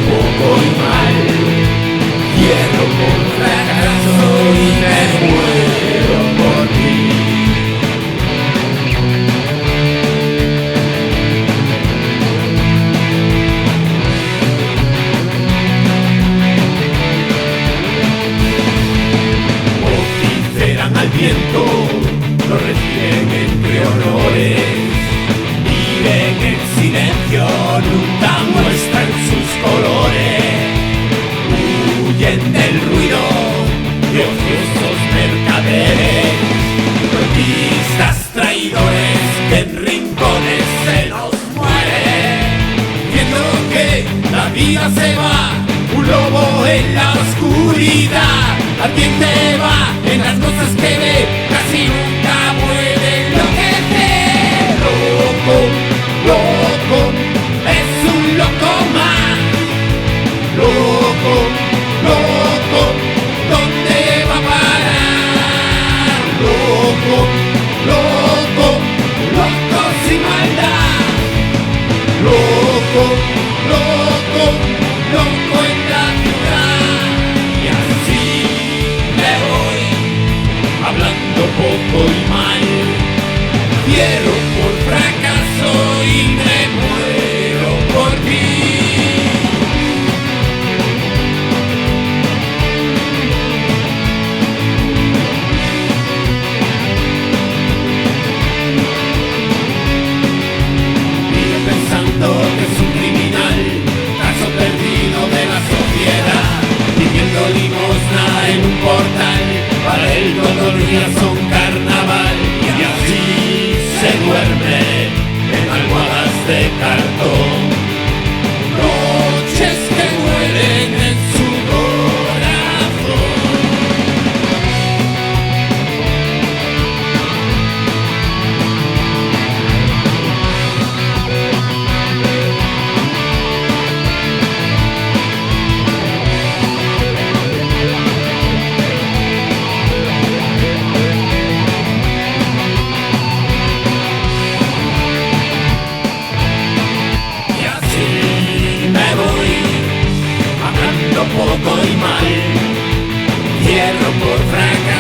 poco y mal. Quiero por fracaso y me muero por ti. Vociferan al viento, lo reciben entre honores. Viven en silencio, nunca muestran sus colores. Huyen del ruido de ociosos mercaderes, artistas traidores que en rincones se los mueren. Viendo que la vida se va, un lobo en la oscuridad. Ardiente va en las cosas que ve, casi nunca puede enloquecer. Loco, loco, es un loco más. Loco, loco, ¿dónde va a parar? Loco, loco, loco sin maldad. Loco, loco, loco en la ciudad. Y así me voy, hablando poco y mal. Quiero por fracaso y me muero por ti. Vivo pensando que es un criminal, caso perdido de la sociedad, pidiendo limosna en un portal. Para él todos los días son carnaval. Y así se duerme en almohadas de cartón. Noches que mueren en su corazón. Y así me voy, hablando poco y mal. Quiero por fracaso